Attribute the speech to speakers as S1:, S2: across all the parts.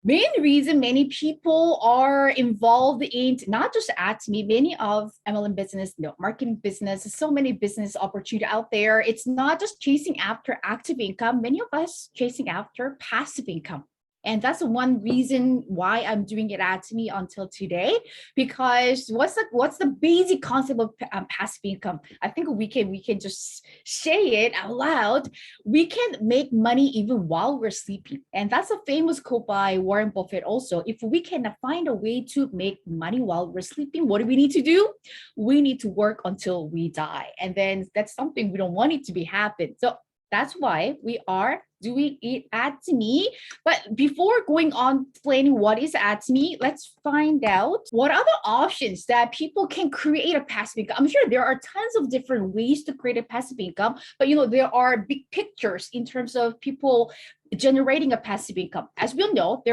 S1: Main reason many people are involved in not just ATOMY, many of MLM business, marketing business, so many business opportunity out there. It's not just chasing after active income. Many of us chasing after passive income. And that's one reason why I'm doing it ATOMY until today, because what's the basic concept of passive income? I think we can just say it out loud. We can make money even while we're sleeping. And that's a famous quote by Warren Buffett also. If we can find a way to make money while we're sleeping, what do we need to do? We need to work until we die. And then that's something we don't want it to be happen. So that's why we are doing it ATOMY. But before going on explaining what is ATOMY, let's find out what are the options that people can create a passive income. I'm sure there are tons of different ways to create a passive income, but there are big pictures in terms of people generating a passive income. As we all know,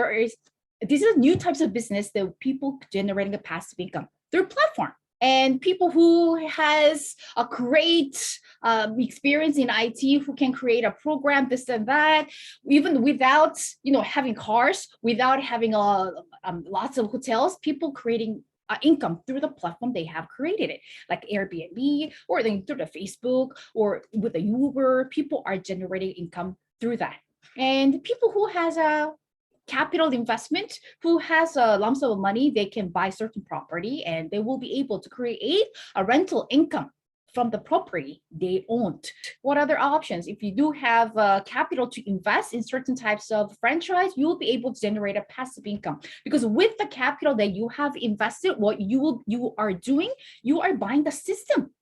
S1: these are new types of business that people generating a passive income through platform. And people who has a great experience in IT, who can create a program, this and that, even without having cars, without having lots of hotels, people creating income through the platform they have created it, like Airbnb, or then through the Facebook, or with the Uber. People are generating income through that. And people who has a capital investment, who has a lump sum of money, they can buy certain property and they will be able to create a rental income from the property they owned. What other options? If you do have capital to invest in certain types of franchise, you will be able to generate a passive income, because with the capital that you have invested, what you are doing, you are buying the system.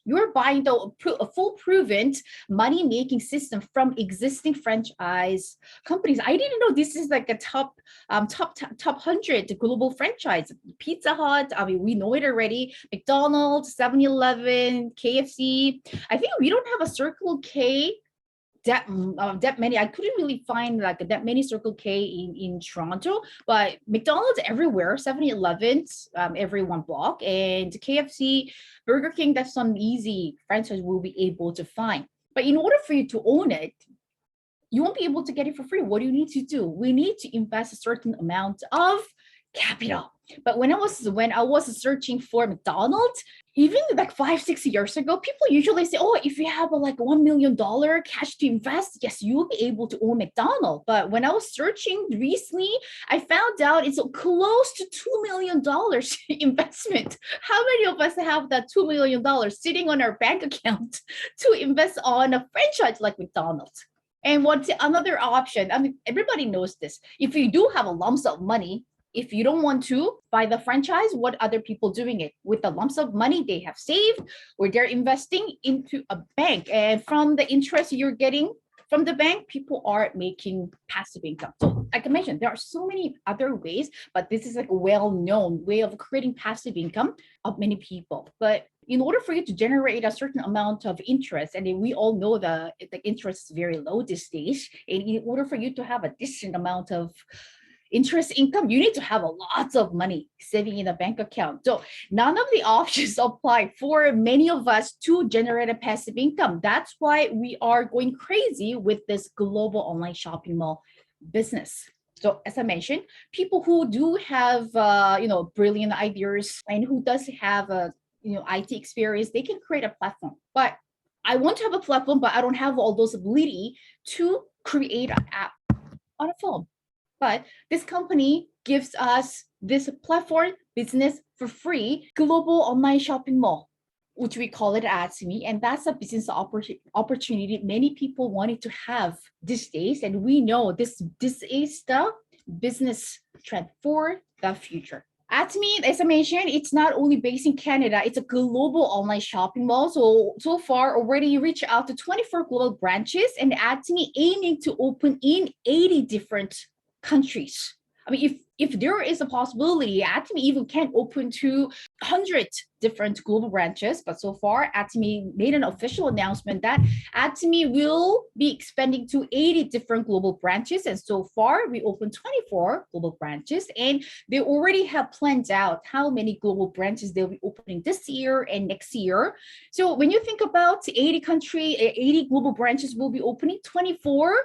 S1: You're buying a full proven money-making system from existing franchise companies. I didn't know this is like a top 100 global franchise. Pizza Hut, I mean, we know it already. McDonald's, 7-Eleven, KFC. I think we don't have a Circle K that many. I couldn't really find like that many Circle K in Toronto, but McDonald's everywhere, 7-Elevens every one block, and KFC, Burger King, that's some easy franchise we'll be able to find. But in order for you to own it, you won't be able to get it for free. What do you need to do? We need to invest a certain amount of capital. But when I was searching for McDonald's, even like 5-6 years ago, people usually say, oh, if you have like $1 million cash to invest, yes, you'll be able to own McDonald's. But when I was searching recently, I found out it's close to $2 million investment. How many of us have that $2 million sitting on our bank account to invest on a franchise like McDonald's? And what's another option? I mean, everybody knows this. If you do have a lump sum of money, if you don't want to buy the franchise, what other people doing it with the lumps of money they have saved, or they're investing into a bank, and from the interest you're getting from the bank, people are making passive income. So like I mentioned, there are so many other ways, but this is like a well-known way of creating passive income of many people. But in order for you to generate a certain amount of interest, and we all know the interest is very low these days, and in order for you to have a decent amount of interest income, you need to have a lot of money saving in a bank account. So none of the options apply for many of us to generate a passive income. That's why we are going crazy with this global online shopping mall business. So as I mentioned, people who do have brilliant ideas and who does have a IT experience, they can create a platform. But I want to have a platform, but I don't have all those ability to create an app on a phone. But this company gives us this platform business for free, global online shopping mall, which we call it ATOMY. And that's a business opportunity many people wanted to have these days. And we know this is the business trend for the future. ATOMY, as I mentioned, it's not only based in Canada, it's a global online shopping mall. So far already reached out to 24 global branches, and ATOMY aiming to open in 80 different countries. I mean, if there is a possibility, ATOMY even can open to 100 different global branches. But so far, ATOMY made an official announcement that ATOMY will be expanding to 80 different global branches. And so far, we opened 24 global branches, and they already have planned out how many global branches they'll be opening this year and next year. So when you think about 80 global branches will be opening, 24,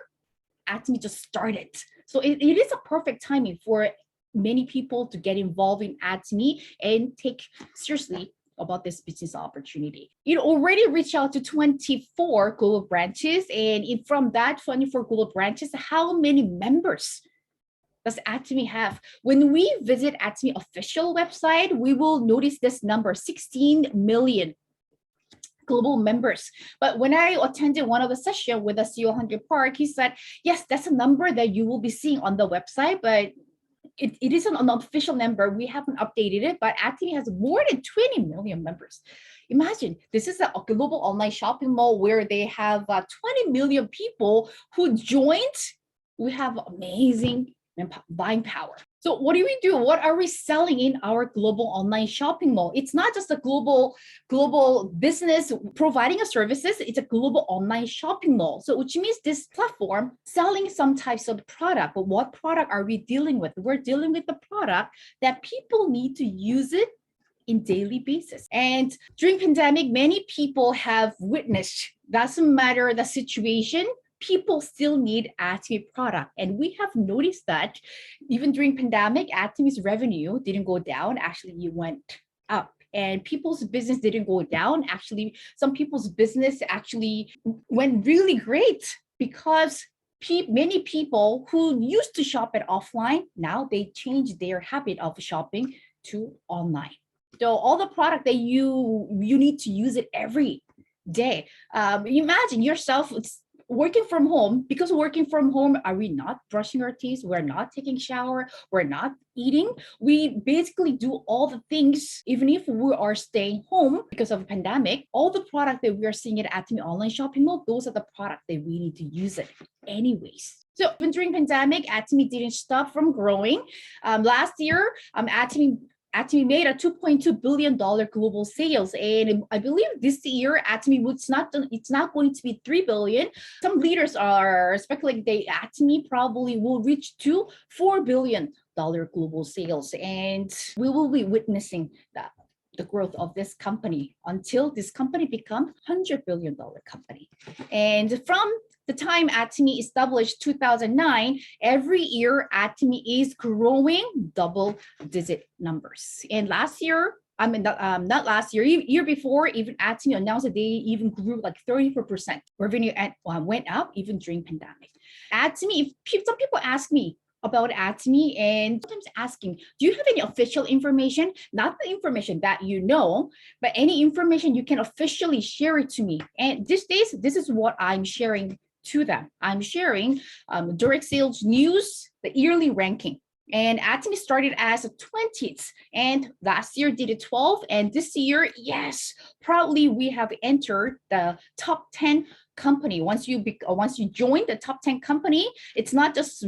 S1: ATOMY just started So it is a perfect timing for many people to get involved in ATOMY and take seriously about this business opportunity. It already reached out to 24 global branches, and from that 24 global branches, how many members does ATOMY have? When we visit ATOMY official website, we will notice this number, 16 million global members. But when I attended one of the sessions with the CEO 100 Park, he said, yes, that's a number that you will be seeing on the website, but it isn't an official number. We haven't updated it, but ATOMY has more than 20 million members. Imagine, this is a global online shopping mall where they have 20 million people who joined. We have amazing buying power. So what do we do? What are we selling in our global online shopping mall? It's not just a global business providing a services, it's a global online shopping mall. So which means this platform selling some types of product, but what product are we dealing with? We're dealing with the product that people need to use it in daily basis. And during pandemic, many people have witnessed, doesn't matter the situation, people still need ATOMY product. And we have noticed that even during pandemic, ATOMY's revenue didn't go down, actually it went up. And people's business didn't go down. Actually, some people's business actually went really great because many people who used to shop at offline, now they changed their habit of shopping to online. So all the product that you need to use it every day. Imagine yourself working from home. Because working from home, are we not brushing our teeth? We're not taking shower. We're not eating. We basically do all the things, even if we are staying home because of a pandemic. All the product that we are seeing at ATOMY online shopping mall, those are the product that we need to use it anyways. So even during pandemic, ATOMY didn't stop from growing. Last year, ATOMY made a $2.2 billion global sales. And I believe this year, ATOMY it's not going to be $3 billion. Some leaders are speculating that ATOMY probably will reach to $4 billion global sales. And we will be witnessing that the growth of this company until this company becomes $100 billion company. And from the time ATOMY established 2009, every year ATOMY is growing double-digit numbers. And last year, not last year, year before, even ATOMY announced that they even grew like 34% revenue and went up even during pandemic. ATOMY, some people ask me about ATOMY and sometimes asking, do you have any official information? Not the information that you know, but any information you can officially share it to me. And these days, this is what I'm sharing to them. I'm sharing direct sales news, the yearly ranking. And ATOMY started as a 20th, and last year did a 12, and this year, yes, proudly we have entered the top 10 company. Once you join the top 10 company, it's not just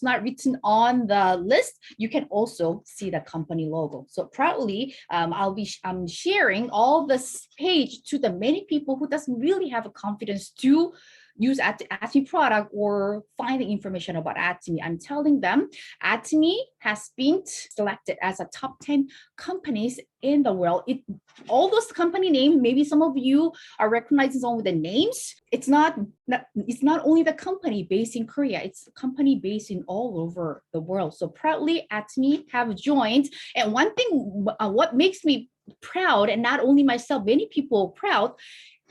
S1: not written on the list. You can also see the company logo. So proudly, I'm sharing all this page to the many people who doesn't really have a confidence to use ATOMY product or find the information about ATOMY. I'm telling them ATOMY has been selected as a top 10 companies in the world. All those company names, maybe some of you are recognizing some of the names. It's not only the company based in Korea, it's the company based in all over the world. So proudly ATOMY have joined. And one thing, what makes me proud, and not only myself, many people proud,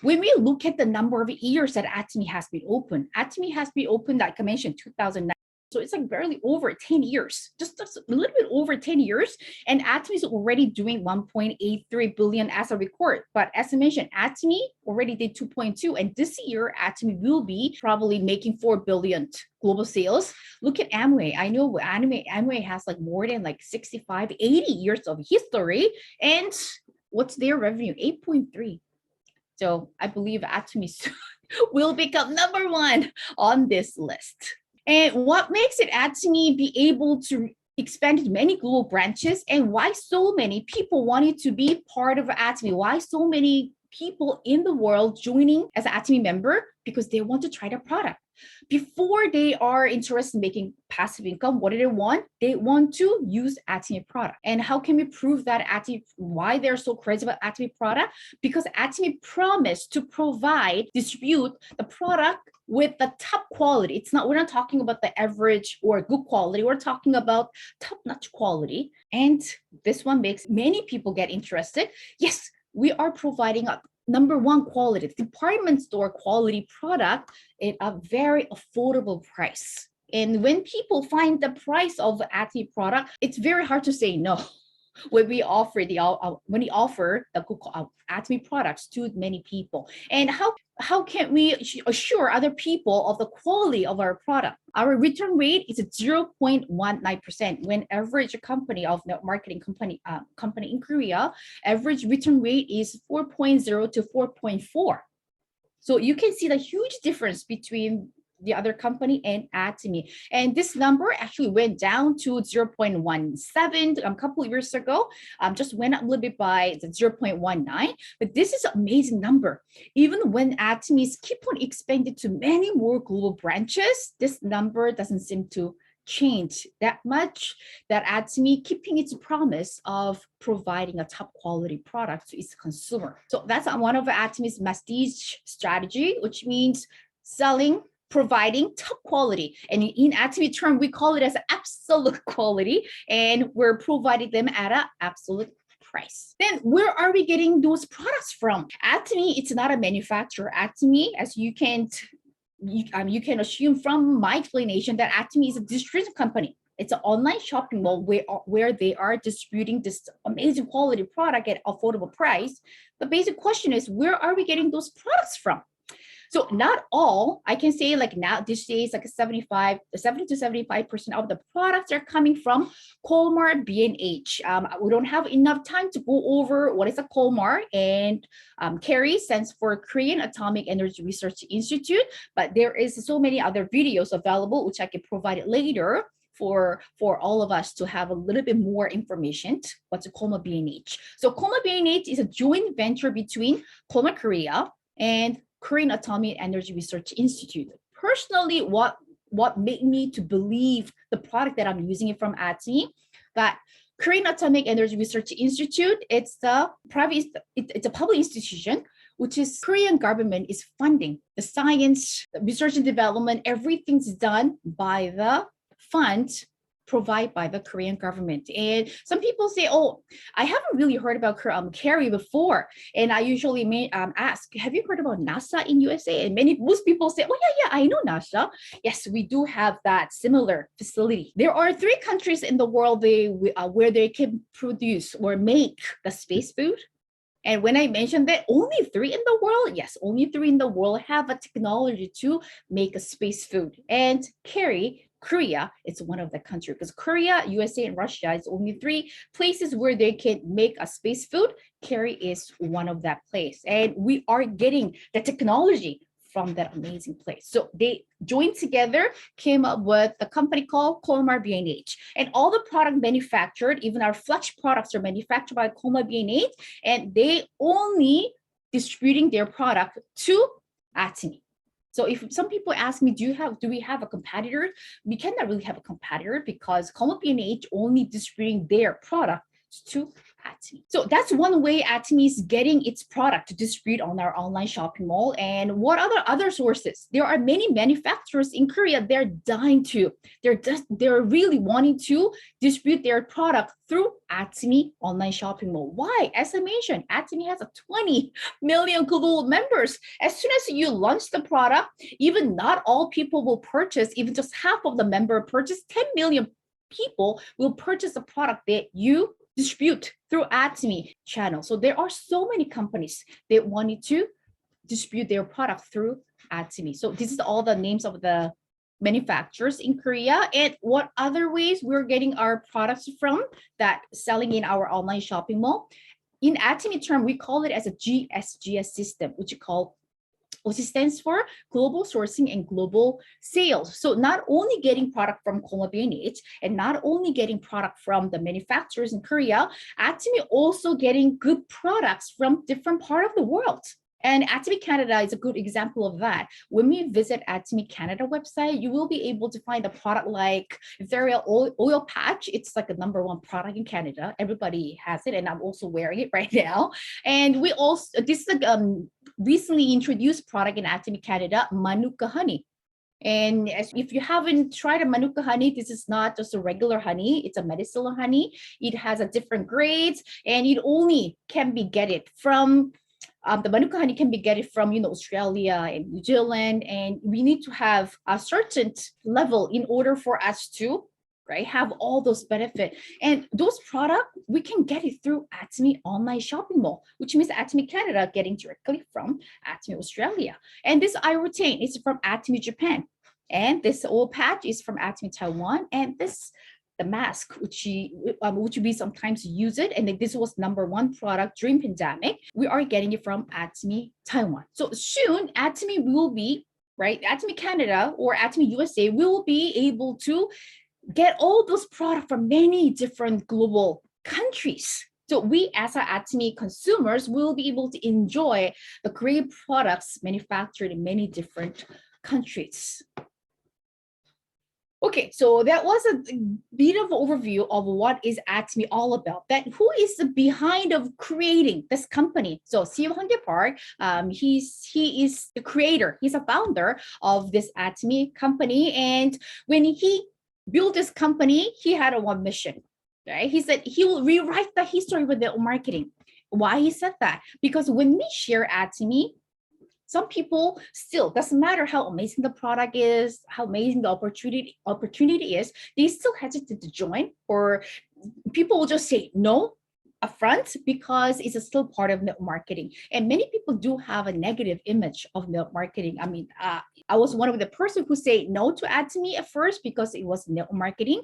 S1: when we look at the number of years that ATOMY has been open, ATOMY has been open, like I mentioned, 2009. So it's like barely over 10 years, just a little bit over 10 years. And ATOMY is already doing 1.83 billion as a record. But as I mentioned, ATOMY already did 2.2. And this year, ATOMY will be probably making 4 billion global sales. Look at Amway. I know Amway has like more than like 65, 80 years of history. And what's their revenue? 8.3. So I believe ATOMY will become number one on this list. And what makes it ATOMY be able to expand to many global branches, and why so many people wanted to be part of ATOMY? Why so many people in the world joining as an ATOMY member because they want to try the product. Before they are interested in making passive income, what do they want? They want to use ATOMY product. And how can we prove that ATOMY, why they're so crazy about ATOMY product? Because ATOMY promised to distribute the product with the top quality. We're not talking about the average or good quality. We're talking about top-notch quality. And this one makes many people get interested. Yes, we are providing a number one quality, department store quality product at a very affordable price. And when people find the price of the ATOMY product, it's very hard to say no. When we offer the ATOMY products to many people. And how can we assure other people of the quality of our product? Our return rate is 0.19%. When average company of network marketing company in Korea, average return rate is 4.0 to 4.4. So you can see the huge difference between the other company and ATOMY. And this number actually went down to 0.17 a couple of years ago, just went up a little bit by 0.19. But this is an amazing number. Even when ATOMY keep on expanding to many more global branches, this number doesn't seem to change that much, that ATOMY keeping its promise of providing a top quality product to its consumer. So that's one of ATOMY's Mastership strategy, which means providing top quality. And in ATOMY term, we call it as absolute quality, and we're providing them at an absolute price. Then where are we getting those products from? ATOMY, it's not a manufacturer. ATOMY, as you can assume from my explanation, that ATOMY is a distribution company. It's an online shopping mall where they are distributing this amazing quality product at affordable price. The basic question is, where are we getting those products from? So not all, I can say like now these days, like 70 to 75% of the products are coming from Colmar B&H. We don't have enough time to go over what is a Colmar, and Carrie stands for Korean Atomic Energy Research Institute, but there is so many other videos available, which I can provide it later for all of us to have a little bit more information. What's a Colmar B&H? So Colmar B&H is a joint venture between Colmar Korea and Korean Atomic Energy Research Institute. Personally, what made me to believe the product that I'm using it from ATOMY, that Korean Atomic Energy Research Institute, it's a public institution, which is Korean government is funding the science, research and development, everything's done by the fund provided by the Korean government. And some people say, oh, I haven't really heard about Carrie before. And I usually ask, have you heard about NASA in USA? And most people say, oh, yeah, I know NASA. Yes, we do have that similar facility. There are 3 countries in the world where they can produce or make the space food. And when I mentioned that only 3 in the world, yes, only 3 in the world have a technology to make a space food. And Korea, it's one of the countries, because Korea, USA, and Russia is only 3 places where they can make a space food. Korea is one of that place. And we are getting the technology from that amazing place. So they joined together, came up with a company called Colmar B&H. And all the product manufactured, even our flex products are manufactured by Colmar B&H, and they only distributing their product to ATOMY. So if some people ask me, do we have a competitor? We cannot really have a competitor because Colmar B&H only distributing their product to ATOMY. So that's one way ATOMY is getting its product to distribute on our online shopping mall. And what other sources? There are many manufacturers in Korea. They're dying to. They're really wanting to distribute their product through ATOMY online shopping mall. Why? As I mentioned, ATOMY has 20 million global members. As soon as you launch the product, even not all people will purchase. Even just half of the member purchase. 10 million people will purchase a product that you distribute through ATOMY channel. So there are so many companies that wanted to distribute their product through ATOMY. So this is all the names of the manufacturers in Korea. And what other ways we're getting our products from that selling in our online shopping mall? In ATOMY term, we call it as a GSGS system, which we call which stands for global sourcing and global sales. So not only getting product from Kolabinate and not only getting product from the manufacturers in Korea, ATOMY also getting good products from different part of the world. And ATOMY Canada is a good example of that. When we visit ATOMY Canada website, you will be able to find a product like Ethereal oil patch. It's like a #1 product in Canada. Everybody has it, and I'm also wearing it right now. And we also, this is a recently introduced product in ATOMY Canada, Manuka honey. And if you haven't tried a Manuka honey, this is not just a regular honey. It's a medicinal honey. It has a different grades, and it only can be get it from the Manuka honey can be get it from Australia and New Zealand, and we need to have a certain level in order for us to have all those benefits. And those products we can get it through ATOMY online shopping mall, which means ATOMY Canada getting directly from ATOMY Australia. And this eye routine is from ATOMY Japan, and this oil patch is from ATOMY Taiwan, and the mask, which we sometimes use it, and this was #1 product during pandemic. We are getting it from ATOMY Taiwan. So soon, ATOMY will be ATOMY Canada or ATOMY USA will be able to get all those products from many different global countries. So we, as our ATOMY consumers, will be able to enjoy the great products manufactured in many different countries. Okay, so that was a bit of an overview of what is ATOMY all about. That who is the behind of creating this company? So CEO Hyun Park, he is the creator. He's a founder of this ATOMY company, and when he built this company, he had one mission. Right? He said he will rewrite the history with the marketing. Why he said that? Because when we share ATOMY, some people still, doesn't matter how amazing the product is, how amazing the opportunity is, they still hesitate to join, or people will just say no upfront because it's still part of network marketing. And many people do have a negative image of network marketing. I mean, I was one of the person who say no to ATOMY at first because it was network marketing.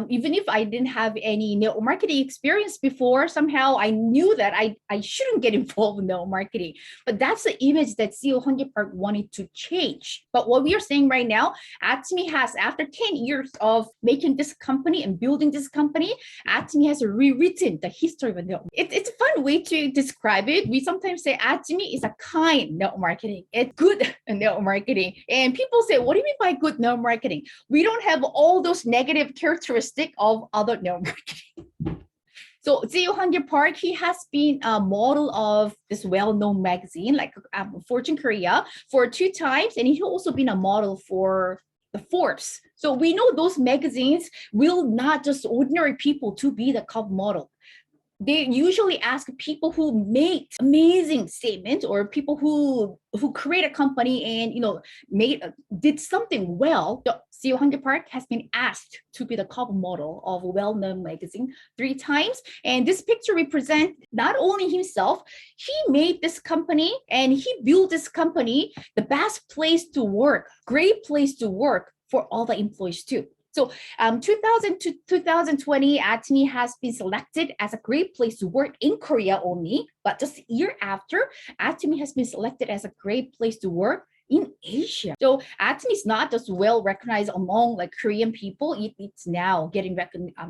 S1: Even if I didn't have any network marketing experience before, somehow I knew that I shouldn't get involved in network marketing. But that's the image that CEO Hyun Park wanted to change. But what we are saying right now, ATOMY has, after 10 years of making this company and building this company, ATOMY has rewritten the history of network. It's a fun way to describe it. We sometimes say ATOMY is a kind network marketing. It's good network marketing. And people say, what do you mean by good network marketing? We don't have all those negative characteristics of other network marketing. So CEO Hyun Park, he has been a model of this well-known magazine like Fortune Korea for 2 times, and he's also been a model for the Forbes. So we know those magazines will not just ordinary people to be the cover model. They usually ask people who make amazing statements, or people who create a company and did something well. So CEO Hyun Park has been asked to be the cover model of a well-known magazine 3 times. And this picture represents not only himself, he made this company and he built this company the best place to work, great place to work for all the employees too. So 2000 to 2020, ATOMY has been selected as a great place to work in Korea only, but just a year after, ATOMY has been selected as a great place to work in Asia. So ATOMY is not just well recognized among Korean people, it's now getting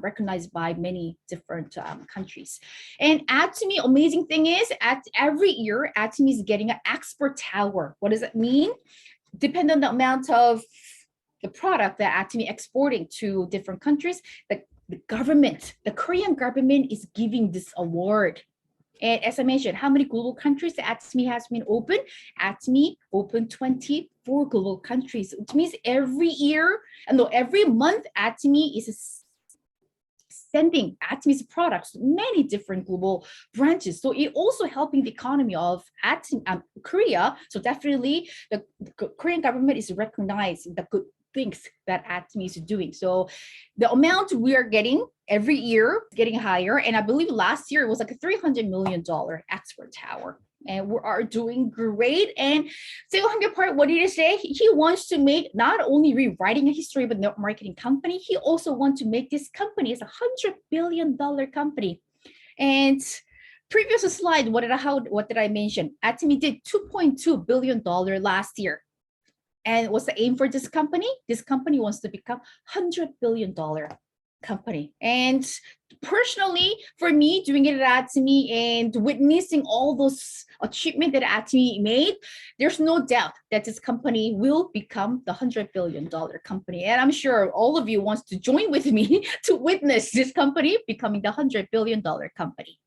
S1: recognized by many different countries. And ATOMY, amazing thing is, every year, ATOMY is getting an export tower. What does that mean? Depending on the amount of the product that ATOMY exporting to different countries, the government, the Korean government is giving this award. And as I mentioned, how many global countries ATOMY has been open? ATOMY opened 24 global countries, which means every month ATOMY is sending ATOMY's products to many different global branches. So it also helping the economy of Korea. So definitely the Korean government is recognizing the good things that ATOMY is doing. So the amount we are getting every year getting higher. And I believe last year it was like a $300 million export tower. And we are doing great. And CEO Hyun Park, what did he say? He wants to make not only rewriting a history of a network marketing company, he also wants to make this company as $100 billion company. And Previous slide, what did I mention? ATOMY did $2.2 billion last year. And what's the aim for this company? This company wants to become $100 billion company. And personally, for me, doing it at ATOMY and witnessing all those achievements that ATOMY made, there's no doubt that this company will become the $100 billion company. And I'm sure all of you wants to join with me to witness this company becoming the $100 billion company.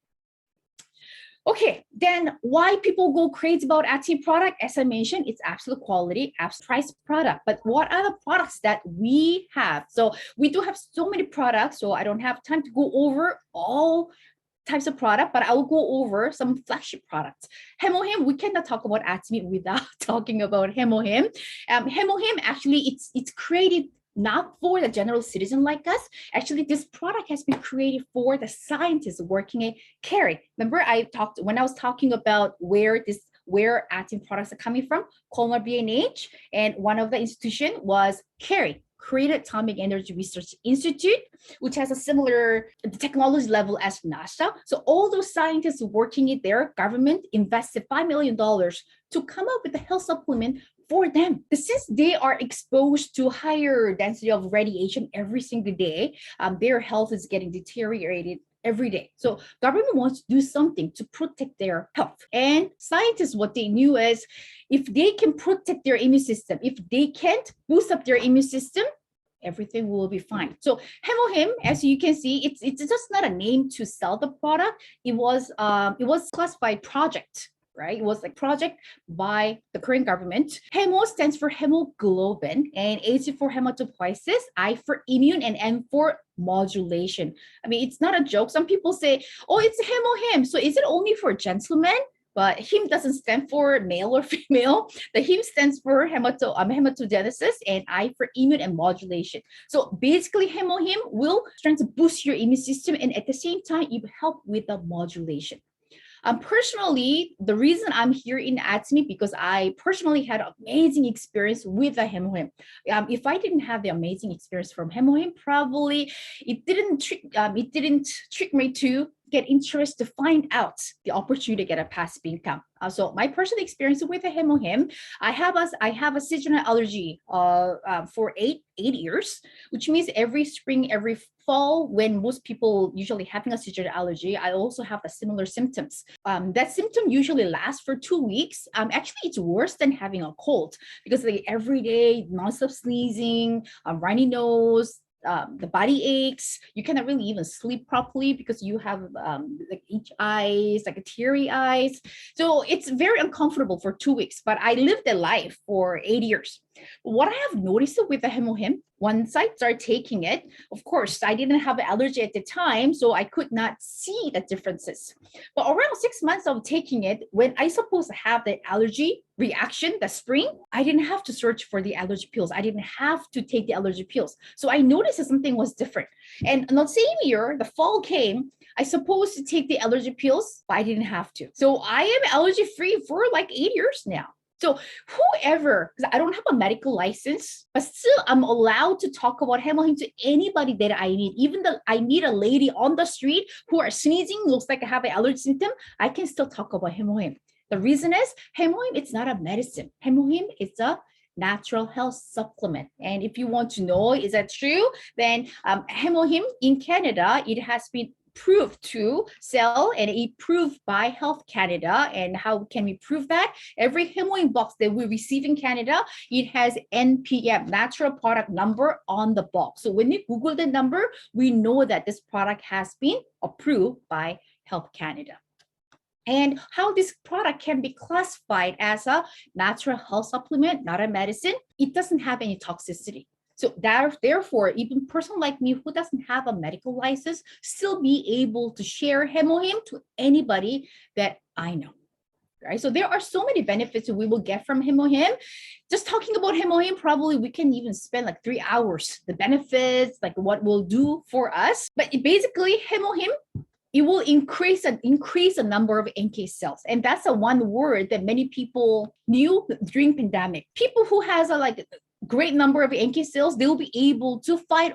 S1: Okay, then why people go crazy about ATOMY product? As I mentioned, it's absolute quality, absolute price product. But what are the products that we have? So we do have so many products, so I don't have time to go over all types of product, but I will go over some flagship products. Hemohim, we cannot talk about ATOMY without talking about Hemohim. Hemohim, actually, it's created not for the general citizen like us. Actually, this product has been created for the scientists working at Carey. Remember, when I was talking about where ATOMY products are coming from, Colmar BNH, and one of the institution was Carey, created Atomic Energy Research Institute, which has a similar technology level as NASA. So all those scientists working in their government invested $5 million to come up with a health supplement for them. Since they are exposed to higher density of radiation every single day, their health is getting deteriorated every day. So government wants to do something to protect their health. And scientists, what they knew is if they can protect their immune system, if they can't boost up their immune system, everything will be fine. So Hemohim, as you can see, it's just not a name to sell the product. It was classified project. Right? It was a project by the current government. Hemo stands for hemoglobin, and H for hematopoiesis, I for immune, and M for modulation. I mean, it's not a joke. Some people say, oh, it's Hemohim. So is it only for gentlemen? But him doesn't stand for male or female. The him stands for hematogenesis, and I for immune and modulation. So basically, Hemohim will try to boost your immune system, and at the same time, it will help with the modulation. Personally, the reason I'm here in ATOMY because I personally had an amazing experience with the Hemohim. If I didn't have the amazing experience from Hemohim, probably it didn't trick me to get interest to find out the opportunity to get a passive income. So my personal experience with the Hemohim, I have a seasonal allergy for eight years, which means every spring, every fall, when most people usually having a seasonal allergy, I also have the similar symptoms. That symptom usually lasts for 2 weeks. Actually, it's worse than having a cold because like every day, nonstop sneezing, runny nose, the body aches. You cannot really even sleep properly because you have like itch eyes, like teary eyes. So it's very uncomfortable for 2 weeks. But I lived a life for 8 years. What I have noticed with the Hemohim, once I started taking it, of course, I didn't have an allergy at the time, so I could not see the differences. But around 6 months of taking it, when I supposed to have the allergy reaction, the spring, I didn't have to search for the allergy pills. I didn't have to take the allergy pills. So I noticed that something was different. And the same year, the fall came, I supposed to take the allergy pills, but I didn't have to. So I am allergy free for like 8 years now. So whoever, because I don't have a medical license, but still I'm allowed to talk about Hemohim to anybody that I need. Even though I meet a lady on the street who are sneezing, looks like I have an allergy symptom, I can still talk about Hemohim. The reason is Hemohim, it's not a medicine. Hemohim is a natural health supplement. And if you want to know, is that true? Then Hemohim in Canada, it has been proved to sell and approved by Health Canada. And how can we prove that? Every Hemohim box that we receive in Canada, it has NPM, natural product number, on the box. So when we Google the number, we know that this product has been approved by Health Canada. And how this product can be classified as a natural health supplement, not a medicine, it doesn't have any toxicity. So therefore, even a person like me who doesn't have a medical license still be able to share Hemohim to anybody that I know. Right? So there are so many benefits that we will get from Hemohim. Just talking about Hemohim, probably we can even spend like 3 hours. The benefits, like what will do for us. But basically, Hemohim, it will increase the number of NK cells. And that's a one word that many people knew during pandemic. People who has great number of NK cells, they'll be able to fight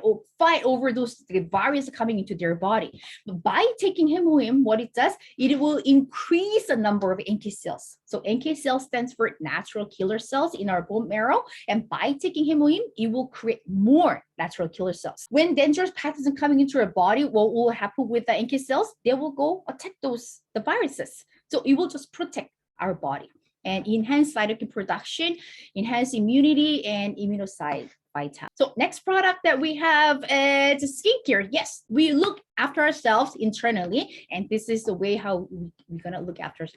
S1: over those viruses coming into their body. But by taking Hemohim, what it does, it will increase the number of NK cells. So NK cells stands for natural killer cells in our bone marrow. And by taking Hemohim, it will create more natural killer cells. When dangerous pathogens are coming into our body, what will happen with the NK cells? They will go attack the viruses. So it will just protect our body and enhance cytokine production, enhance immunity, and immunocyte vitality. So next product that we have is skincare. Yes, we look after ourselves internally, and this is the way how we're gonna look after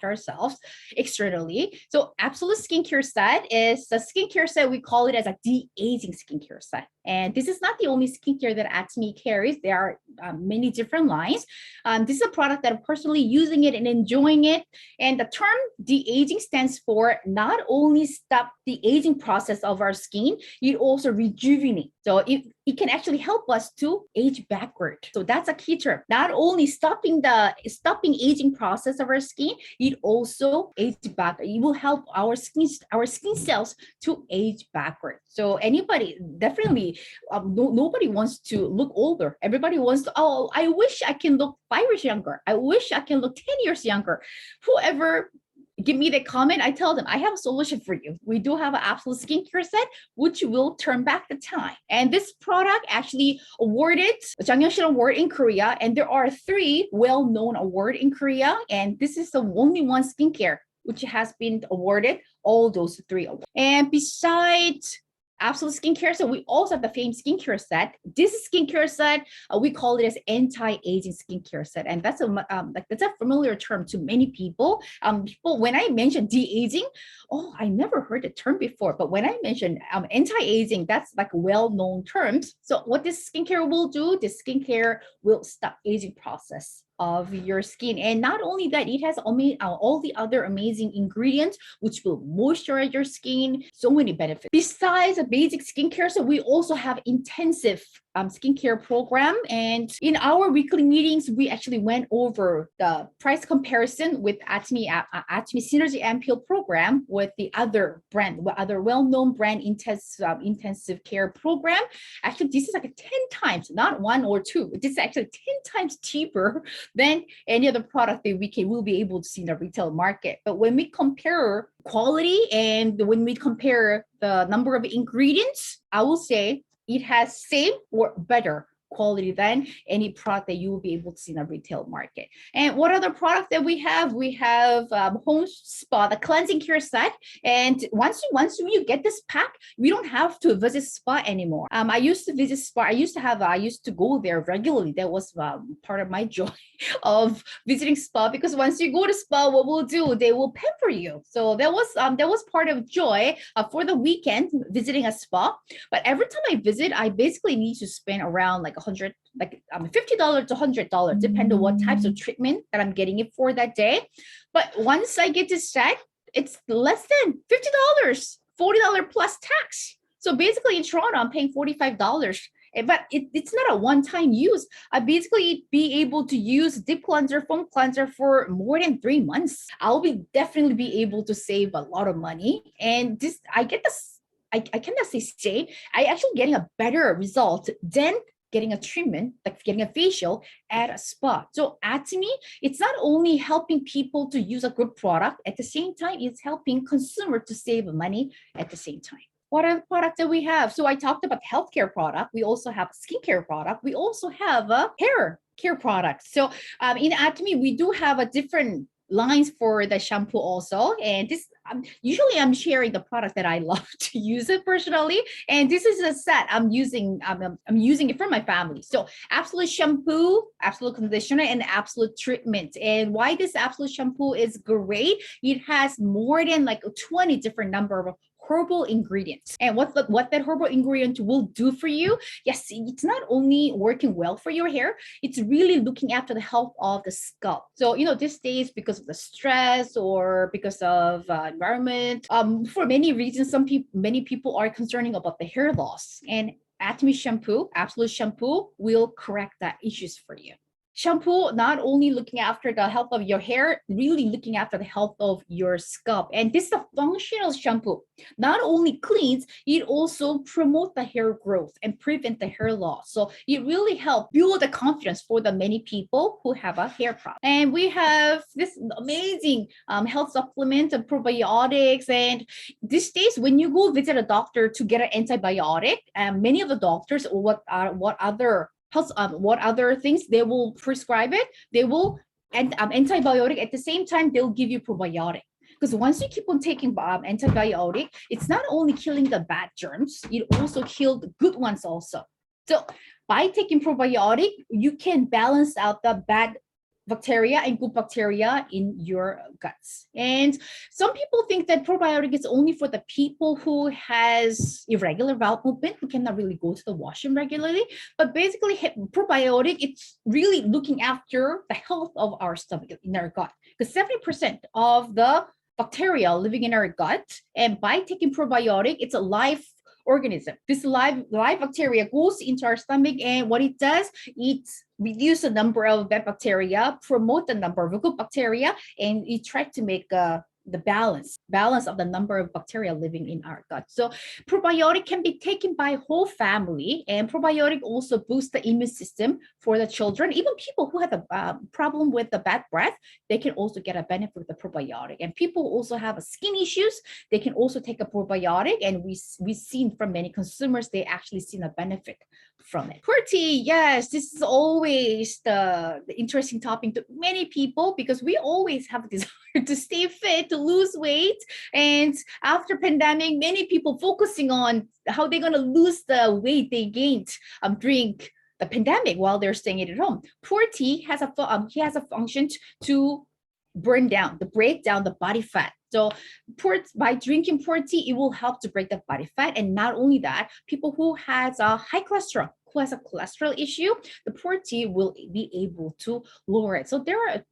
S1: ourselves externally. So Absolute Skincare Set is the skincare set. We call it as a de-aging skincare set. And this is not the only skincare that ATOMY carries. There are many different lines. This is a product that I'm personally using it and enjoying it. And the term de-aging stands for not only stop the aging process of our skin, it also rejuvenate. So it can actually help us to age backward. So that's a key term. Not only stopping aging process of our skin, it also age back. It will help our skin cells to age backward. So anybody definitely, nobody wants to look older. Everybody wants to, oh, I wish I can look 5 years younger. I wish I can look 10 years younger. Whoever give me the comment, I tell them I have a solution for you. We do have an Absolute Skincare set, which will turn back the time. And this product actually awarded the Jangyunsin Award in Korea. And there are 3 well-known awards in Korea. And this is the only one skincare which has been awarded all those 3 awards. And besides Absolute Skincare set, we also have the famed skincare set. This skincare set, we call it as anti-aging skincare set, and that's a familiar term to many people. When I mention de-aging, oh, I never heard the term before. But when I mention anti-aging, that's like well-known terms. So what this skincare will do, this skincare will stop aging process of your skin. And not only that, it has all the other amazing ingredients which will moisturize your skin. So many benefits. Besides a basic skincare, so we also have intensive skincare program. And in our weekly meetings, we actually went over the price comparison with ATOMY Synergy Ampoule program with the other well-known brand intensive care program. Actually, this is like 10 times, not 1 or 2. This is actually 10 times cheaper than any other product that will be able to see in the retail market. But when we compare quality and when we compare the number of ingredients, I will say it has same or better quality than any product that you will be able to see in a retail market. And what other product that we have? We have Home Spa, the cleansing care set. And once you get this pack, we don't have to visit spa anymore. I used to visit spa. I used to go there regularly. That was part of my joy of visiting spa, because once you go to spa, what will do? They will pamper you. So that was part of joy for the weekend visiting a spa. But every time I visit, I basically need to spend around like $50 to $100, depending on what types of treatment that I'm getting it for that day. But once I get this set, it's less than $50, $40 plus tax. So basically in Toronto, I'm paying $45. But it's not a one-time use. I basically be able to use deep cleanser, foam cleanser for more than 3 months. I'll definitely be able to save a lot of money. And I cannot say I actually getting a better result than getting a treatment, like getting a facial at a spa. So ATOMY, it's not only helping people to use a good product, at the same time, it's helping consumer to save money at the same time. What are the products that we have? So I talked about healthcare product. We also have a skincare product. We also have a hair care product. So in ATOMY, we do have a different lines for the shampoo also. And this usually I'm sharing the product that I love to use it personally. And this is a set I'm using it for my family. So Absolute shampoo, Absolute conditioner, and Absolute treatment. And why this Absolute shampoo is great, it has more than like 20 different number of herbal ingredients. And what that herbal ingredient will do for you, yes, it's not only working well for your hair, it's really looking after the health of the scalp. So, these days, because of the stress or because of environment, for many reasons, many people are concerning about the hair loss. And ATOMY shampoo, Absolute shampoo, will correct that issues for you. shampoo not only looking after the health of your hair, really looking after the health of your scalp. And this is a functional shampoo. Not only cleans, it also promotes the hair growth and prevent the hair loss. So it really helps build the confidence for the many people who have a hair problem. And we have this amazing health supplement and probiotics. And these days, when you go visit a doctor to get an antibiotic, many of the doctors, what other things they will prescribe it, they will, and antibiotic at the same time they'll give you probiotic, because once you keep on taking antibiotic, it's not only killing the bad germs, it also kills the good ones also. So by taking probiotic, you can balance out the bad bacteria and good bacteria in your guts. And some people think that probiotic is only for the people who has irregular bowel movement, who cannot really go to the washroom regularly. But basically, probiotic, it's really looking after the health of our stomach in our gut, because 70% of the bacteria living in our gut, and by taking probiotic, it's a live organism. This live bacteria goes into our stomach, and what it does, it reduce the number of bad bacteria, promote the number of good bacteria, and it tries to make the balance of the number of bacteria living in our gut. So probiotic can be taken by whole family, and probiotic also boosts the immune system for the children. Even people who have a problem with the bad breath, they can also get a benefit with the probiotic. And people who also have skin issues, they can also take a probiotic, and we've seen from many consumers, they actually seen a benefit from it. QWERTY, yes, this is always the interesting topic to many people, because we always have this to stay fit, to lose weight. And after pandemic, many people focusing on how they're going to lose the weight they gained during the pandemic while they're staying at home. QWERTY has a function to break down the body fat. So by drinking QWERTY, it will help to break the body fat. And not only that, people who has a high cholesterol, who has a cholesterol issue, the QWERTY will be able to lower it. So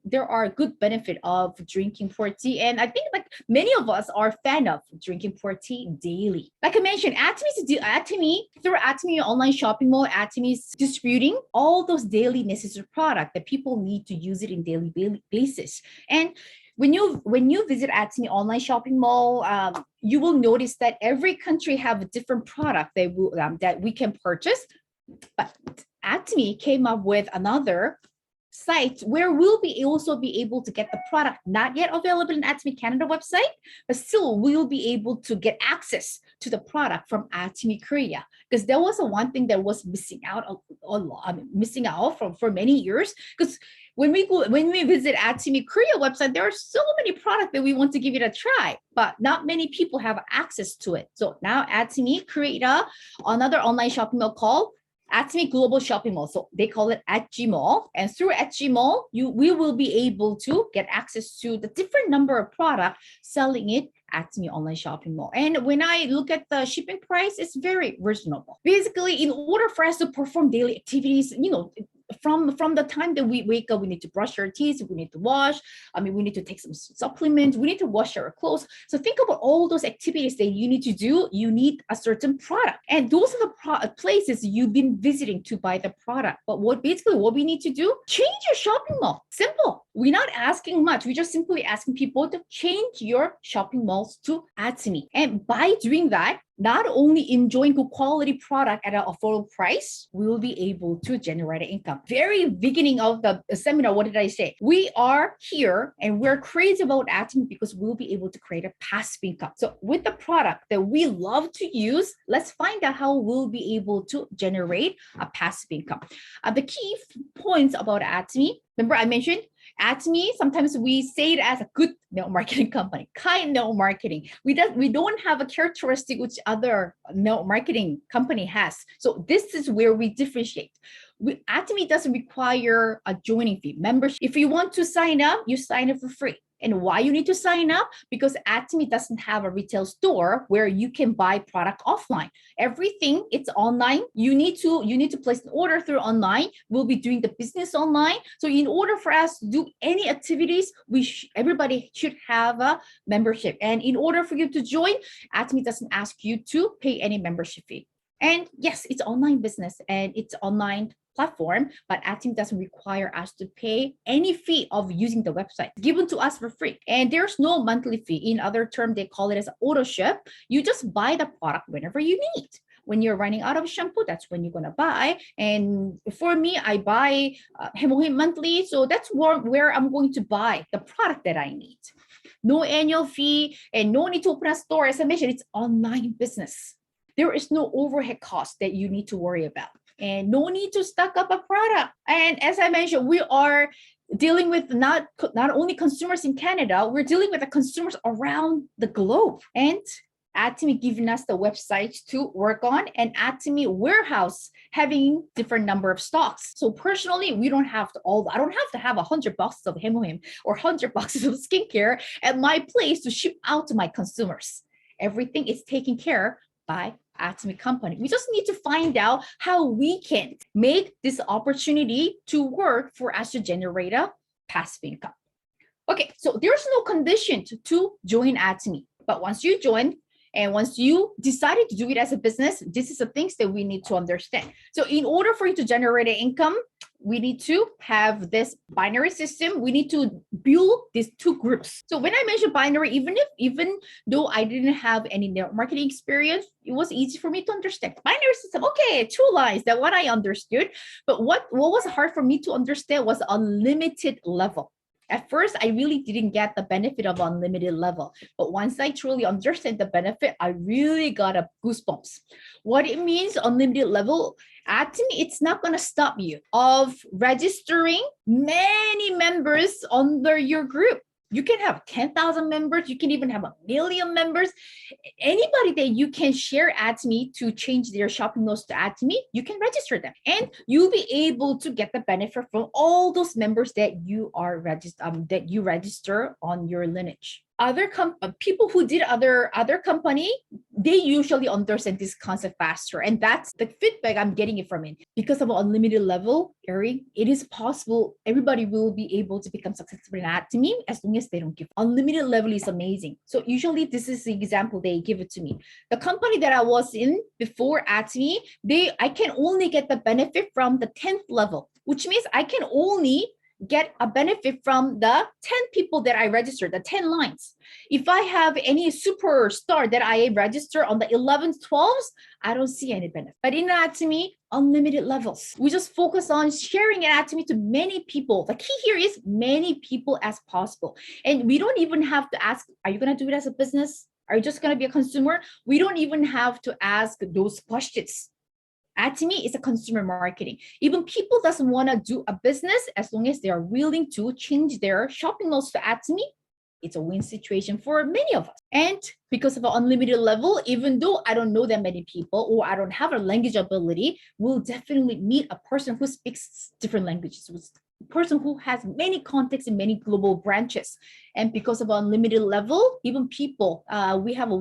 S1: there are good benefit of drinking QWERTY, and I think like many of us are a fan of drinking QWERTY daily. Like I mentioned, through ATOMY online shopping mall, ATOMY is distributing all those daily necessary products that people need to use it in daily basis. And when you visit ATOMY online shopping mall, you will notice that every country have a different product that we can purchase. But ATOMY came up with another site where we'll also be able to get the product not yet available in ATOMY Canada website, but still we'll be able to get access to the product from ATOMY Korea, because there was one thing that was missing out for many years. Because when we visit ATOMY Korea website, there are so many products that we want to give it a try, but not many people have access to it. So now ATOMY create another online shopping mall called ATOMY Global Shopping Mall. So they call it ATG Mall. And through ATG Mall, we will be able to get access to the different number of products selling it at ATOMY Online Shopping Mall. And when I look at the shipping price, it's very reasonable. Basically, in order for us to perform daily activities, from the time that we wake up, we need to brush our teeth, we need to wash, we need to take some supplements, we need to wash our clothes. So think about all those activities that you need to do. You need a certain product, and those are the places you've been visiting to buy the product. But what we need to do, change your shopping mall. Simple. We're not asking much. We're just simply asking people to change your shopping malls to ATOMY. And by doing that, not only enjoying good quality product at an affordable price, we will be able to generate income. Very beginning of the seminar, what did I say? We are here and we're crazy about ATOMY because we'll be able to create a passive income. So with the product that we love to use, let's find out how we'll be able to generate a passive income. The key points about ATOMY, remember I mentioned ATOMY, sometimes we say it as a good network marketing company, kind network marketing. We don't have a characteristic which other network marketing company has. So this is where we differentiate. ATOMY doesn't require a joining fee, membership. If you want to sign up, you sign up for free. And why you need to sign up? Because ATOMY doesn't have a retail store where you can buy product offline. Everything, it's online. You need to place an order through online. We'll be doing the business online. So in order for us to do any activities, everybody should have a membership. And in order for you to join, ATOMY doesn't ask you to pay any membership fee. And yes, it's online business and it's online platform, but ATOMY doesn't require us to pay any fee of using the website. It's given to us for free. And there's no monthly fee. In other terms, they call it as auto ship. You just buy the product whenever you need. When you're running out of shampoo, that's when you're going to buy. And for me, I buy Hemohim monthly. So that's where I'm going to buy the product that I need. No annual fee and no need to open a store. As I mentioned, it's online business. There is no overhead cost that you need to worry about. And no need to stock up a product. And as I mentioned, we are dealing with not only consumers in Canada, we're dealing with the consumers around the globe. And ATOMY giving us the website to work on, and ATOMY warehouse having different number of stocks. So personally, I don't have to have 100 boxes of Hemohim or 100 boxes of skincare at my place to ship out to my consumers. Everything is taken care by ATOMY company. We just need to find out how we can make this opportunity to work for us to generate a passive income. Okay, so there's no condition to join ATOMY, but once you join, and once you decided to do it as a business, this is the things that we need to understand. So in order for you to generate an income, we need to have this binary system. We need to build these two groups. So when I mentioned binary, even though I didn't have any network marketing experience, it was easy for me to understand. Binary system, okay, 2 lines, that what I understood. But what was hard for me to understand was unlimited level. At first, I really didn't get the benefit of unlimited level. But once I truly understand the benefit, I really got a goosebumps. What it means, unlimited level, ATOMY, it's not going to stop you of registering many members under your group. You can have 10,000 members. You can even have 1 million members. Anybody that you can share ATOMY to change their shopping notes to ATOMY, you can register them. And you'll be able to get the benefit from all those members that you are register on your lineage. Other people who did other company, they usually understand this concept faster, and that's the feedback I'm getting it from it. Because of unlimited level, Eric, it is possible everybody will be able to become successful in ATOMY as long as they don't give. Unlimited level is amazing. So usually this is the example they give it to me. The company that I was in before ATOMY, I can only get the benefit from the 10th level, which means I can only get a benefit from the 10 people that I registered, the 10 lines. If I have any superstar that I register on the 11th, 12th, I don't see any benefit. But in ATOMY, unlimited levels. We just focus on sharing ATOMY to many people. The key here is many people as possible. And we don't even have to ask, are you going to do it as a business? Are you just going to be a consumer? We don't even have to ask those questions. ATOMY is a consumer marketing. Even people doesn't want to do a business, as long as they are willing to change their shopping notes to ATOMY, it's a win situation for many of us. And because of an unlimited level, even though I don't know that many people or I don't have a language ability, we'll definitely meet a person who speaks different languages, a person who has many contacts in many global branches. And because of unlimited level, even people, we have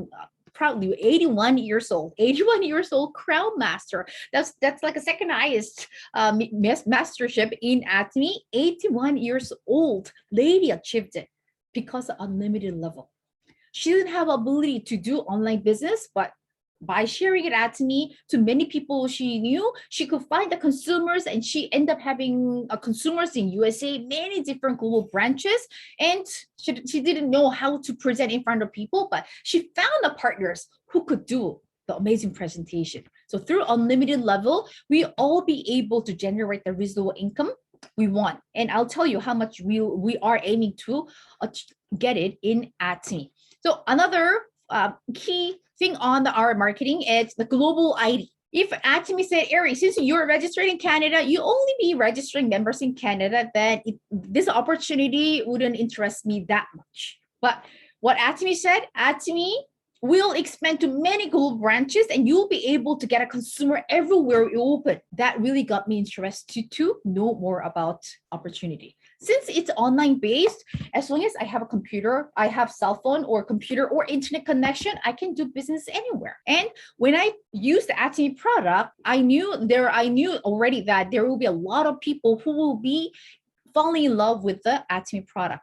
S1: proudly 81 years old crown master. That's like a second highest mastership in ATOMY. 81 years old lady achieved it because of unlimited level. She didn't have ability to do online business, but by sharing it ATOMY to many people she knew, she could find the consumers, and she ended up having consumers in USA, many different global branches. And she didn't know how to present in front of people, but she found the partners who could do the amazing presentation. So through unlimited level, we all be able to generate the residual income we want. And I'll tell you how much we are aiming to get it in ATOMY. So another key thing on our marketing is the global ID. If ATOMY said, Ari, since you're registered in Canada, you only be registering members in Canada, then this opportunity wouldn't interest me that much. But what ATOMY said, ATOMY will expand to many global branches, and you'll be able to get a consumer everywhere you open. That really got me interested to know more about opportunity. Since it's online based, as long as I have a computer, I have cell phone or computer or internet connection, I can do business anywhere. And when I used the ATOMY product, I knew already that there will be a lot of people who will be falling in love with the ATOMY product.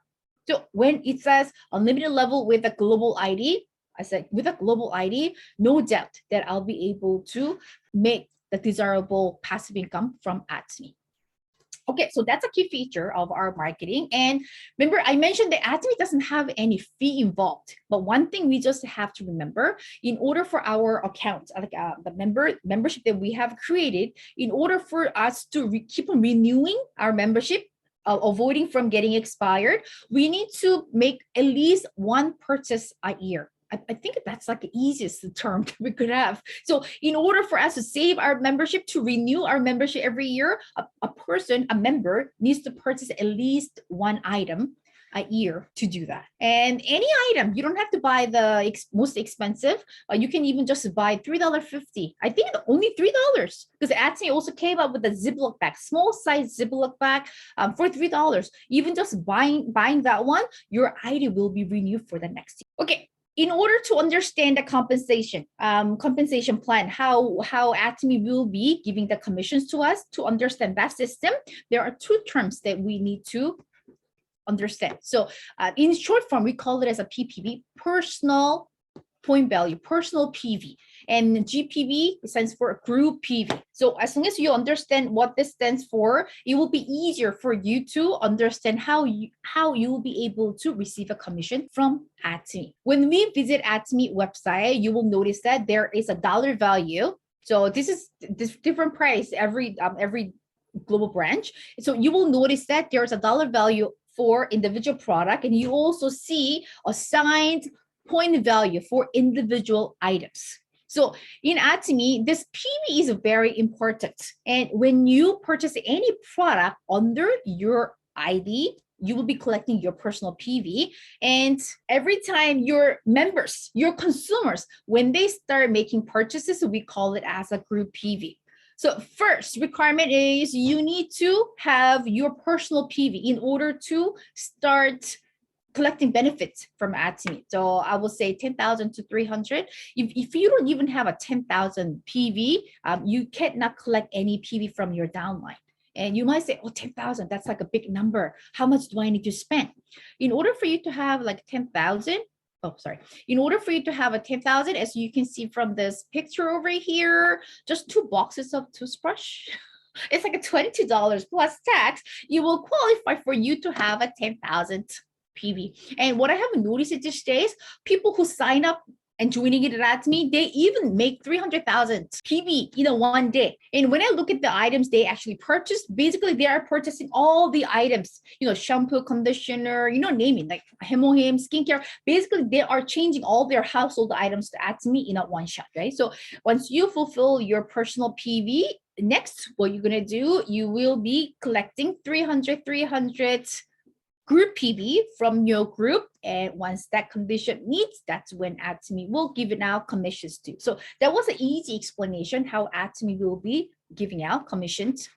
S1: So when it says unlimited level with a global ID, I said, with a global ID, no doubt that I'll be able to make the desirable passive income from ATOMY. Okay, so that's a key feature of our marketing. And remember, I mentioned that ATOMY doesn't have any fee involved. But one thing we just have to remember, in order for our account, like the membership that we have created, in order for us to keep on renewing our membership, avoiding from getting expired, we need to make at least one purchase a year. I think that's like the easiest term that we could have. So in order for us to save our membership, to renew our membership every year, a member needs to purchase at least one item a year to do that. And any item, you don't have to buy the most expensive. You can even just buy $3.50. I think only $3, because ATOMY also came up with a Ziploc bag, small size Ziploc bag for $3. Even just buying that one, your ID will be renewed for the next year. Okay. In order to understand the compensation plan, how ATOMY will be giving the commissions to us, to understand that system, there are two terms that we need to understand. So in short form, we call it as a PPV, personal point value, personal PV, and GPV stands for group PV. So as long as you understand what this stands for, it will be easier for you to understand how you will be able to receive a commission from ATOMY. When we visit ATOMY website, you will notice that there is a dollar value. So this is this different price every global branch. So you will notice that there's a dollar value for individual product, and you also see assigned point value for individual items. So in ATOMY, this PV is very important. And when you purchase any product under your ID, you will be collecting your personal PV. And every time your members, your consumers, when they start making purchases, we call it as a group PV. So first requirement is you need to have your personal PV in order to start collecting benefits from ATOMY. So I will say 10,000 to 300. If you don't even have a 10,000 PV, you cannot collect any PV from your downline. And you might say, oh, 10,000, that's like a big number. How much do I need to spend? In order for you to have like 10,000, in order for you to have a 10,000, as you can see from this picture over here, just 2 boxes of toothbrush. It's like a $22 plus tax. You will qualify for you to have a 10,000 PV. And what I have noticed these days, people who sign up and joining it at ATOMY, they even make 300,000 PV in a one day. And when I look at the items they actually purchased, basically they are purchasing all the items, shampoo, conditioner, name it, like hemohim, skincare. Basically, they are changing all their household items to ATOMY in a one shot, right? So once you fulfill your personal PV, next, what you're gonna do, you will be collecting 300 group PV from your group. And once that condition meets, that's when ATOMY will give it out commissions to. So that was an easy explanation how ATOMY will be giving out commissions.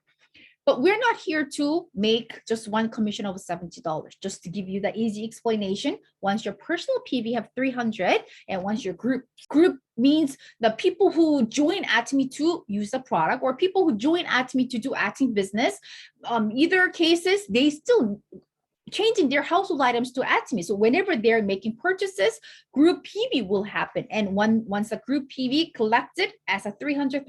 S1: But we're not here to make just one commission of $70. Just to give you the easy explanation, once your personal PV have 300, and once your group means the people who join ATOMY to use the product, or people who join ATOMY to do ATOMY business, either cases, they still changing their household items to ATOMY. So whenever they're making purchases, group PV will happen. And once a group PV collected as a 300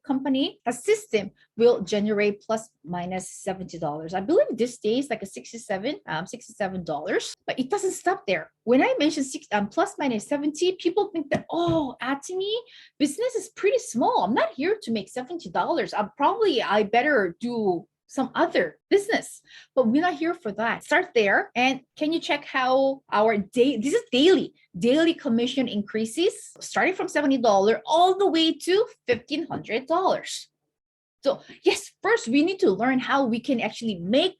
S1: company, a system will generate plus minus $70. I believe this day is like a $67. But it doesn't stop there. When I mentioned plus minus 70, people think that, oh, ATOMY business is pretty small. I'm not here to make $70. I better do some other business, but we're not here for that. Start there. And can you check how our this is daily commission increases, starting from $70 all the way to $1,500. So yes, first we need to learn how we can actually make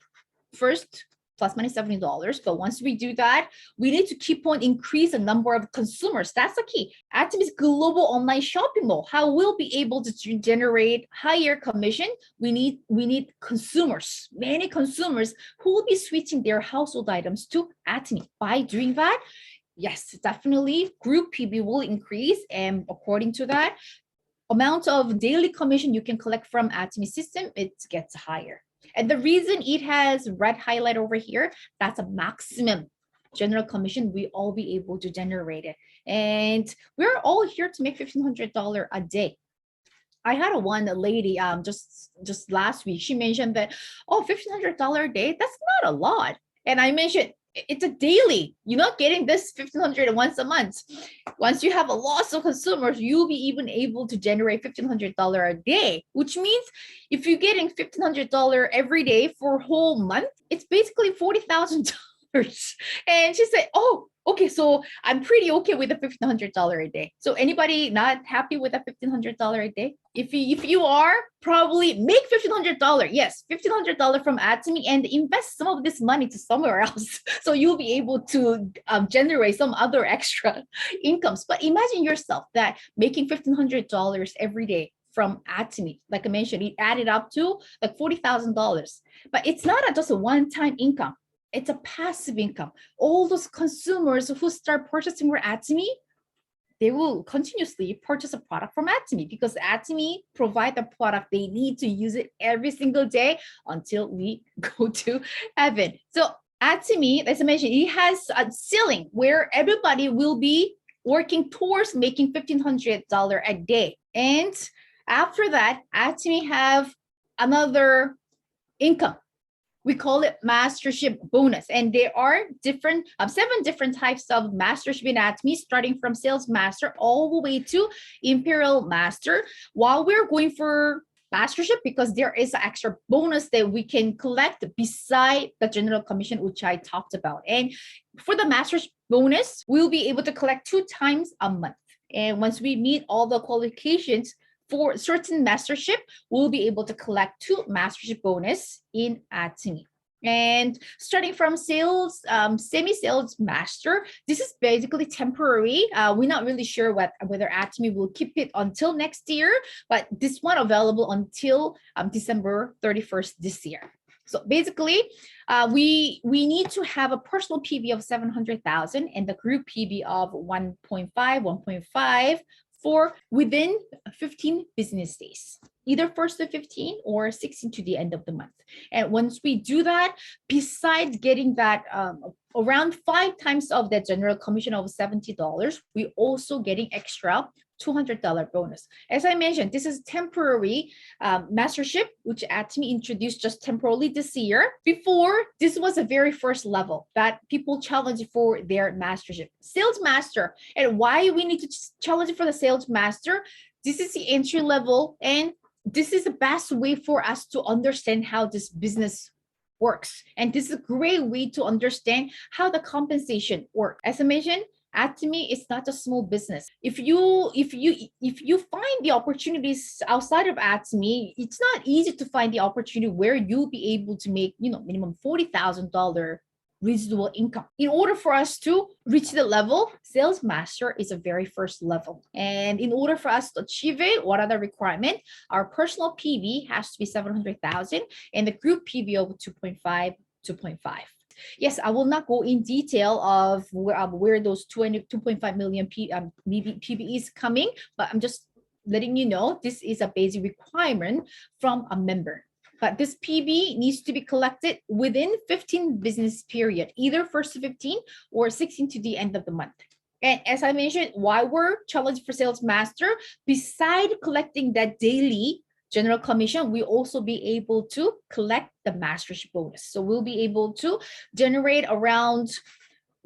S1: first plus minus $70. But once we do that, we need to keep on increase the number of consumers. That's the key. ATOMY's global online shopping mall, how we'll be able to generate higher commission. We need consumers, many consumers who will be switching their household items to ATOMY. By doing that, yes, definitely group PV will increase. And according to that, amount of daily commission you can collect from ATOMY system, it gets higher. And the reason it has red highlight over here, that's a maximum general commission we all be able to generate it. And we're all here to make $1,500 a day. I had one lady just last week. She mentioned that, oh, $1,500 a day, that's not a lot. And I mentioned it's a daily. You're not getting this 1,500 once a month. Once you have a lot of consumers, you'll be even able to generate $1,500 a day, which means if you're getting $1,500 every day for a whole month, it's basically $40,000. And she said, oh, okay, so I'm pretty okay with the $1,500 a day. So anybody not happy with the $1,500 a day? If you are, probably make $1,500. Yes, $1,500 from ATOMY and invest some of this money to somewhere else. So you'll be able to generate some other extra incomes. But imagine yourself that making $1,500 every day from ATOMY, like I mentioned, it added up to like $40,000. But it's not just a one-time income. It's a passive income. All those consumers who start purchasing from ATOMY, they will continuously purchase a product from ATOMY because ATOMY provide the product they need to use it every single day until we go to heaven. So ATOMY, as I mentioned, it has a ceiling where everybody will be working towards making $1,500 a day. And after that, ATOMY have another income. We call it Mastership bonus. And there are different, 7 different types of Mastership in ATOMY, starting from Sales Master all the way to Imperial Master. While we're going for Mastership, because there is an extra bonus that we can collect beside the general commission, which I talked about. And for the Mastership bonus, we'll be able to collect 2 times a month. And once we meet all the qualifications, for certain mastership, we'll be able to collect 2 mastership bonus in ATOMY. And starting from sales, semi-sales master, this is basically temporary. We're not really sure whether ATOMY will keep it until next year, but this one available until December 31st this year. So basically, we need to have a personal PB of 700,000 and the group PB of 1.5 for within 15 business days, either 1st to 15 or 16 to the end of the month. And once we do that, besides getting that around 5 times of the general commission of $70, we also getting extra $200 bonus. As I mentioned, this is temporary mastership, which ATOMY introduced just temporarily this year. Before, this was the very first level that people challenge for their mastership. Sales master, and why we need to challenge for the sales master, this is the entry level, and this is the best way for us to understand how this business works. And this is a great way to understand how the compensation works. As I mentioned, ATOMY is not a small business. If you find the opportunities outside of ATOMY, it's not easy to find the opportunity where you'll be able to make, minimum $40,000 residual income. In order for us to reach the level, sales master is a very first level. And in order for us to achieve it, what are the requirements? Our personal PV has to be 700,000 and the group PV of 2.5. Yes, I will not go in detail of where those 2.5 million PB is coming, but I'm just letting you know this is a basic requirement from a member. But this PB needs to be collected within 15 business period, either 1st to 15 or 16 to the end of the month. And as I mentioned, why we're challenged for sales master, beside collecting that daily general commission, we also be able to collect the mastership bonus. So we'll be able to generate around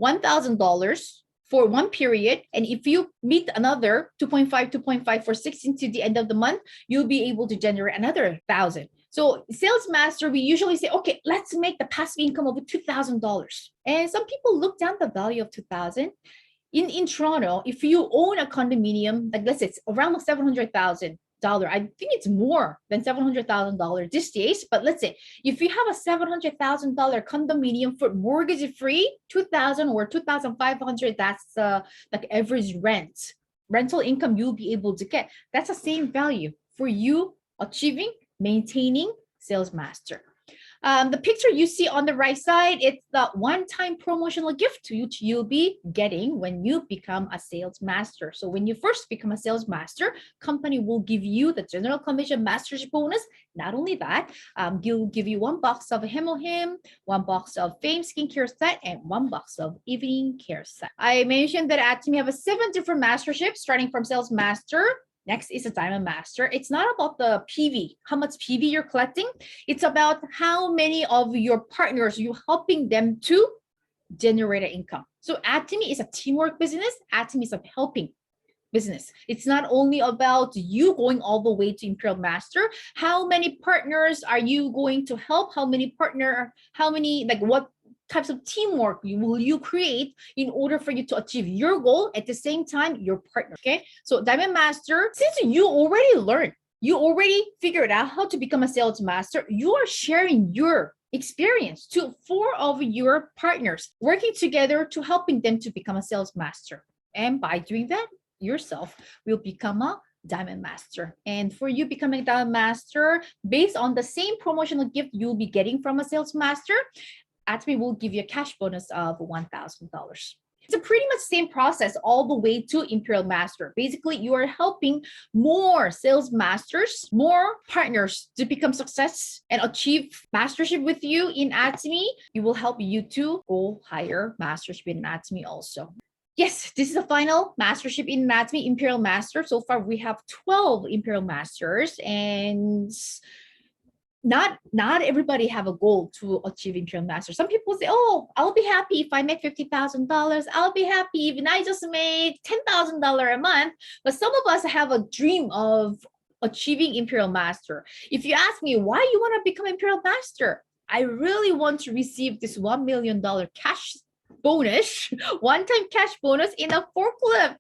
S1: $1,000 for one period. And if you meet another 2.5 for 16 to the end of the month, you'll be able to generate another 1,000. So sales master, we usually say, okay, let's make the passive income of $2,000. And some people look down the value of 2,000. In Toronto, if you own a condominium, like let's say it's around $700,000, I think it's more than $700,000 these days, but let's say if you have a $700,000 condominium for mortgage free, 2,000 or 2,500, that's like average rental income you'll be able to get. That's the same value for you achieving, maintaining sales master. The picture you see on the right side, it's the one-time promotional gift which you'll be getting when you become a sales master. So when you first become a sales master, company will give you the general commission mastership bonus. Not only that, you'll give you 1 box of Hemohim, 1 box of Fame skincare set, and 1 box of evening care set. I mentioned that at ATOMY have 7 different masterships, starting from sales master. Next is a diamond master. It's not about the PV, how much PV you're collecting. It's about how many of your partners you're helping them to generate an income. So ATOMY is a teamwork business. ATOMY is a helping business. It's not only about you going all the way to Imperial Master. How many partners are you going to help? What types of teamwork will you create in order for you to achieve your goal at the same time your partner? Okay, so Diamond Master, since you already learned, you already figured out how to become a sales master, you are sharing your experience to 4 of your partners, working together to helping them to become a sales master. And by doing that, yourself will become a Diamond Master. And for you becoming a Diamond Master, based on the same promotional gift you'll be getting from a sales master, ATOMY will give you a cash bonus of $1,000. It's a pretty much same process all the way to Imperial Master. Basically, you are helping more sales masters, more partners to become success and achieve mastership with you in ATOMY. You will help you to go higher mastership in ATOMY also. Yes, this is the final mastership in ATOMY, Imperial Master. So far, we have 12 Imperial Masters, and not everybody have a goal to achieve Imperial Master. Some people say, oh, I'll be happy if I make $50,000. I'll be happy even I just made $10,000 a month. But some of us have a dream of achieving Imperial Master. If you ask me why you want to become Imperial Master, I really want to receive this $1 million cash bonus, one-time cash bonus in a forklift.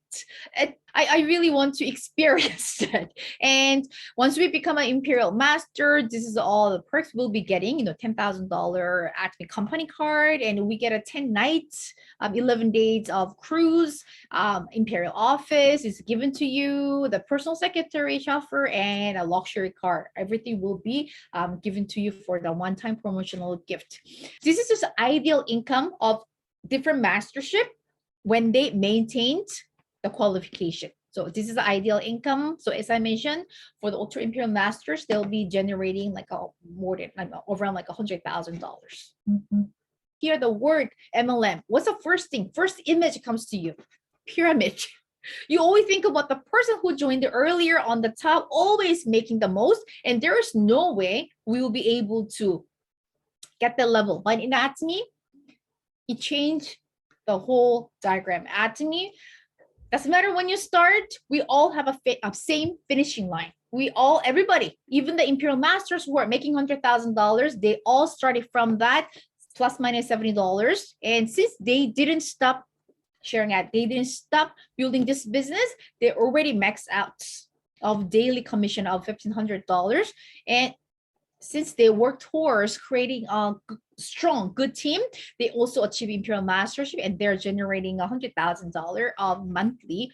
S1: I really want to experience that. And once we become an Imperial Master, this is all the perks we'll be getting, $10,000 ATOMY company card, and we get a 10 nights, 11 days of cruise. Imperial office is given to you, the personal secretary chauffeur, and a luxury car. Everything will be given to you for the one-time promotional gift. This is just ideal income of different mastership when they maintained the qualification. So this is the ideal income. So as I mentioned, for the Ultra Imperial Masters, they'll be generating around $100,000. Here, the word MLM. What's the first image comes to you? Pyramid. You always think about the person who joined earlier on the top, always making the most, and there is no way we will be able to get the level. But in ATOMY, it changed the whole diagram. ATOMY, doesn't matter when you start, we all have a same finishing line. Everybody, even the Imperial Masters who are making $100,000, they all started from that plus minus $70. And since they didn't stop sharing that, they didn't stop building this business, they already maxed out of daily commission of $1,500. And since they work towards creating a strong, good team, they also achieve Imperial Mastership, and they're generating $100,000 of monthly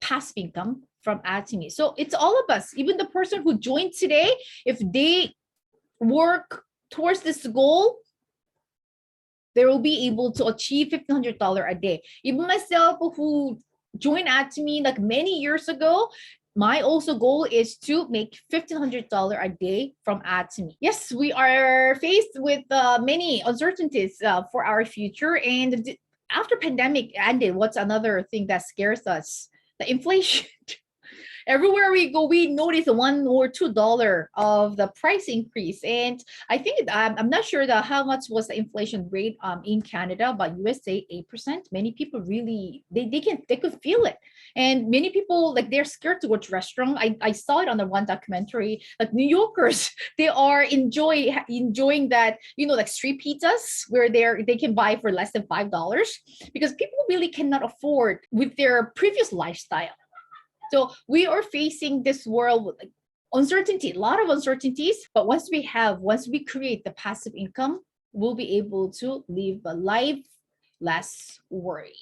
S1: passive income from ATOMY. So it's all of us, even the person who joined today, if they work towards this goal, they will be able to achieve $1,500 a day. Even myself, who joined ATOMY like many years ago, my also goal is to make $1,500 a day from ATOMY. Yes, we are faced with many uncertainties for our future. And after pandemic ended, what's another thing that scares us? The inflation. Everywhere we go, we notice $1 or $2 of the price increase. And I think I'm not sure how much was the inflation rate in Canada, but USA 8%. Many people really they could feel it, and many people they're scared to go to restaurant. I saw it on the one documentary. Like New Yorkers, they are enjoying that like street pizzas where they can buy for less than $5 because people really cannot afford with their previous lifestyle. So we are facing this world with uncertainty, a lot of uncertainties. But once we create the passive income, we'll be able to live a life less worry.